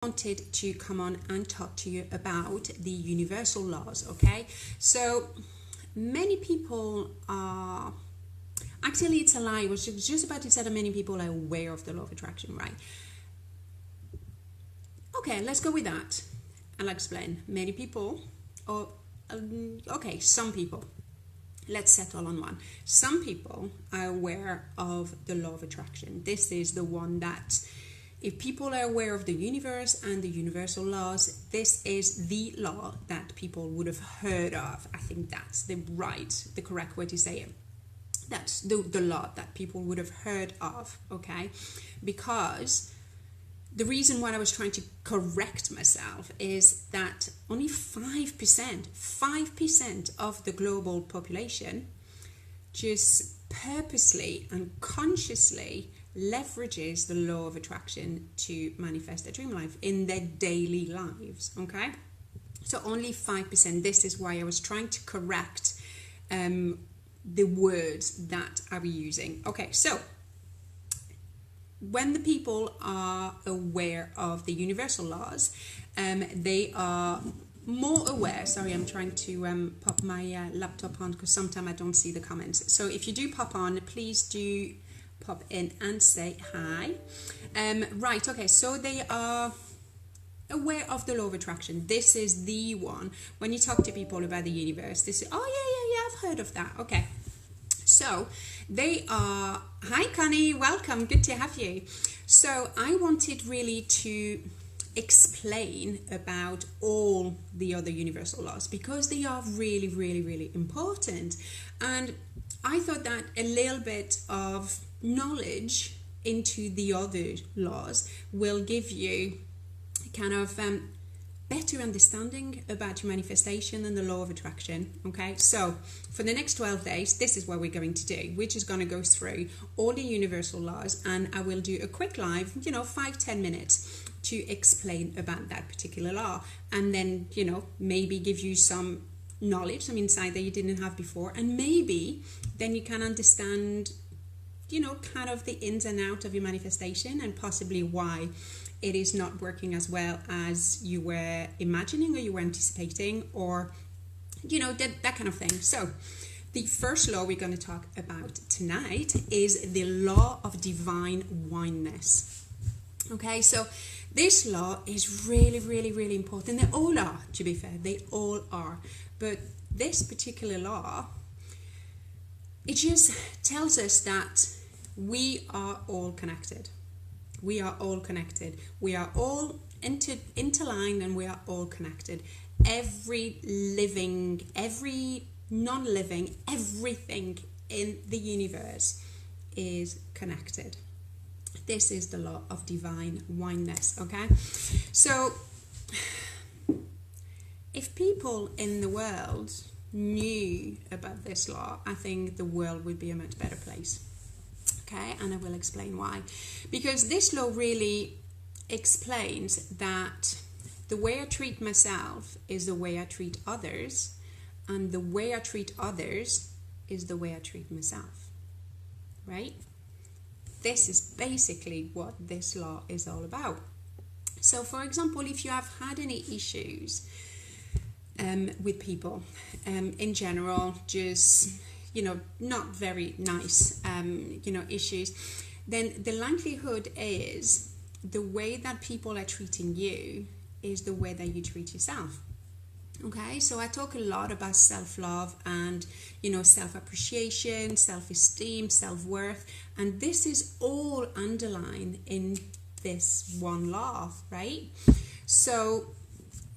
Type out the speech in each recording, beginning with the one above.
Wanted to come on and talk to you about the universal laws. Okay, so many people are actually, it's a lie. I was just about to say that many people are aware of the law of attraction, right? Okay, let's go with that. I'll explain. Many people, or some people. Let's settle on one. Some people are aware of the law of attraction. This is the one that, if people are aware of the universe and the universal laws, this is the law that people would have heard of. I think that's the correct way to say it. That's the law that people would have heard of, okay? Because the reason why I was trying to correct myself is that only 5% of the global population just purposely and consciously leverages the law of attraction to manifest their dream life in their daily lives, okay? So only 5%. This is why I was trying to correct the words that I was using. Okay, so when the people are aware of the universal laws, they are more aware. Sorry, I'm trying to pop my laptop on because sometimes I don't see the comments. So if you do pop on, please do pop in and say hi. Right, okay, so they are aware of the law of attraction. This is the one. When you talk to people about the universe, they say, oh yeah, I've heard of that. Okay, so they are, hi Connie, welcome, good to have you. So I wanted really to explain about all the other universal laws because they are really, really, really important. And I thought that a little bit of knowledge into the other laws will give you kind of better understanding about your manifestation and the law of attraction. Okay, so for the next 12 days, this is what we're going to do. We're just going to go through all the universal laws, and I will do a quick live, 5-10 minutes to explain about that particular law, and then maybe give you some knowledge, some insight that you didn't have before, and maybe then you can understand kind of the ins and outs of your manifestation and possibly why it is not working as well as you were imagining or you were anticipating, or that kind of thing. So the first law we're going to talk about tonight is the law of divine oneness. Okay, so this law is really, really, really important. They all are, to be fair, they all are. But this particular law, it just tells us that we are all connected. We are all connected. We are all interlined, and we are all connected. Every living, every non-living, everything in the universe is connected. This is the law of divine oneness, okay? So if people in the world knew about this law, I think the world would be a much better place. Okay, and I will explain why. Because this law really explains that the way I treat myself is the way I treat others, and the way I treat others is the way I treat myself, right? This is basically what this law is all about. So, for example, if you have had any issues with people in general, just not very nice, issues, then the likelihood is the way that people are treating you is the way that you treat yourself. Okay, so I talk a lot about self-love and, self-appreciation, self-esteem, self-worth, and this is all underlined in this one law, right? So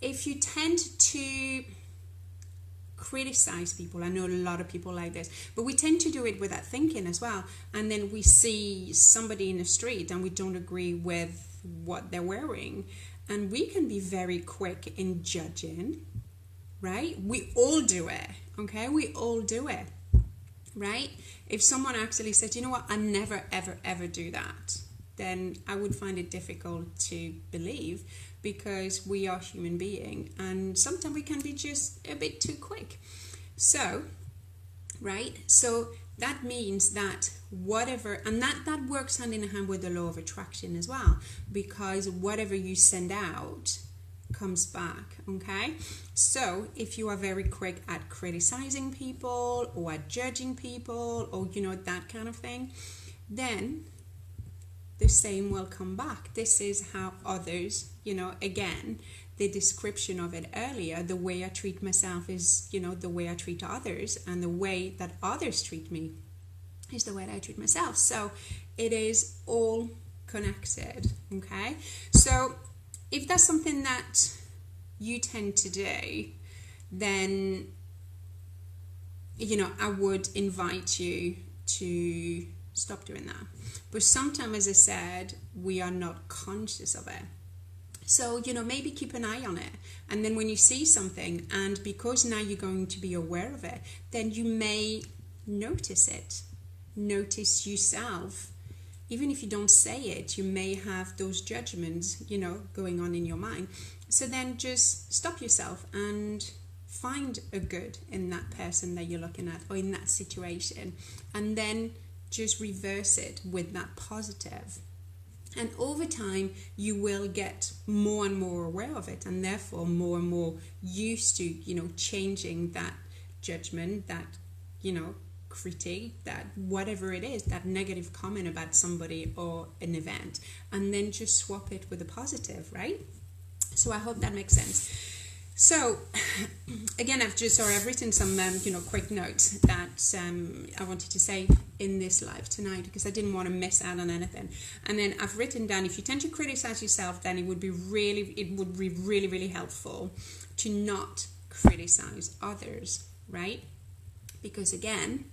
if you tend to criticize people, I know a lot of people like this, but we tend to do it without thinking as well, and then we see somebody in the street and we don't agree with what they're wearing, and we can be very quick in judging, right? We all do it, okay? We all do it, right? If someone actually said, I never ever do that, then I would find it difficult to believe, because we are human beings and sometimes we can be just a bit too quick. So, right? So that means that whatever, and that works hand in hand with the law of attraction as well, because whatever you send out comes back. Okay, so if you are very quick at criticizing people or at judging people, or that kind of thing, then the same will come back. This is how others, again, the description of it earlier, the way I treat myself is, the way I treat others, and the way that others treat me is the way that I treat myself. So it is all connected. Okay, so if that's something that you tend to do, then I would invite you to stop doing that. But sometimes, as I said, we are not conscious of it. So, maybe keep an eye on it. And then when you see something, and because now you're going to be aware of it, then you may notice it. Notice yourself. Even if you don't say it, you may have those judgments, going on in your mind. So then just stop yourself and find a good in that person that you're looking at, or in that situation. And then just reverse it with that positive. And over time, you will get more and more aware of it, and therefore more and more used to, changing that judgment, that, critique, that whatever it is, that negative comment about somebody or an event, and then just swap it with a positive, right? So I hope that makes sense. So, again, I've written some, quick notes that I wanted to say in this live tonight, because I didn't want to miss out on anything. And then I've written down, if you tend to criticize yourself, then it would be really, really helpful to not criticize others, right? Because again,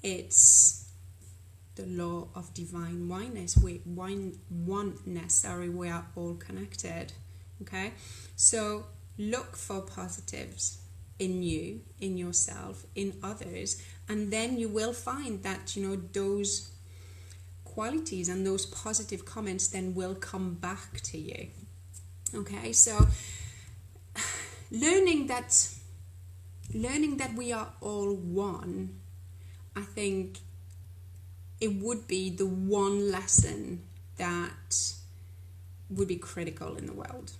it's the law of divine oneness. We are all connected. Okay, so look for positives in you, in yourself, in others, and then you will find that, those qualities and those positive comments then will come back to you. Okay, so learning that we are all one, I think it would be the one lesson that would be critical in the world.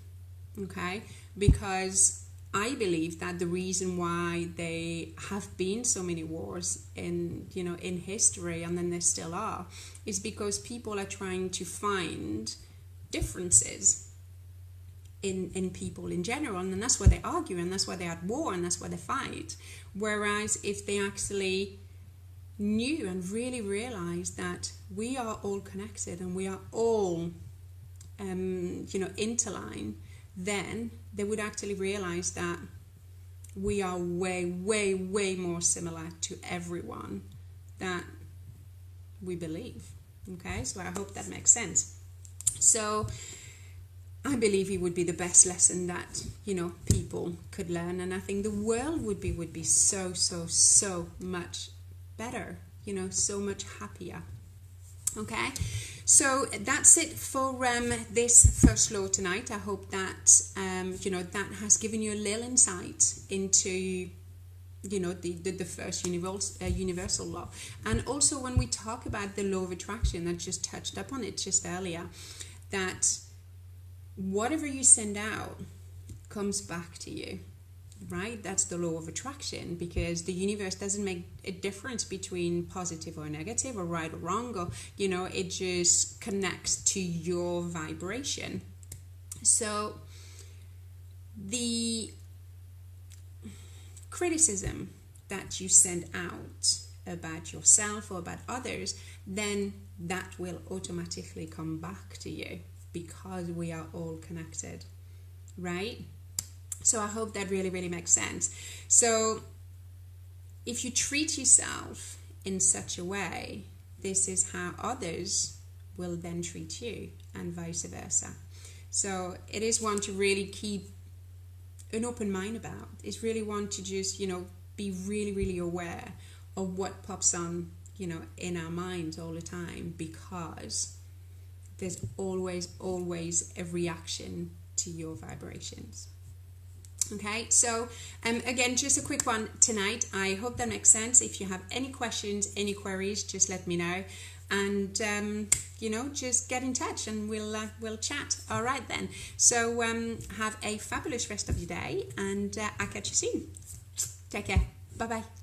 Okay, because I believe that the reason why there have been so many wars in history, and then there still are, is because people are trying to find differences in people in general, and then that's why they argue, and that's why they're at war, and that's why they fight. Whereas if they actually knew and really realized that we are all connected and we are all interlined, then they would actually realize that we are way more similar to everyone that we believe. Okay, so I hope that makes sense. So I believe it would be the best lesson that people could learn, and I think the world would be so much better, so much happier. Okay, so that's it for this first law tonight. I hope that that has given you a little insight into the first universal law. And also, when we talk about the law of attraction, I just touched upon it just earlier, that whatever you send out comes back to you. Right? That's the law of attraction, because the universe doesn't make a difference between positive or negative, or right or wrong, or it just connects to your vibration. So the criticism that you send out about yourself or about others, then that will automatically come back to you, because we are all connected, right? So I hope that really makes sense. So if you treat yourself in such a way, this is how others will then treat you, and vice versa. So it is one to really keep an open mind about. It's really one to just, be really aware of what pops on, in our minds all the time, because there's always a reaction to your vibrations. Okay, so again, just a quick one tonight. I hope that makes sense. If you have any questions, any queries, just let me know, and just get in touch and we'll chat. All right then. So have a fabulous rest of your day, and I'll catch you soon. Take care. Bye bye.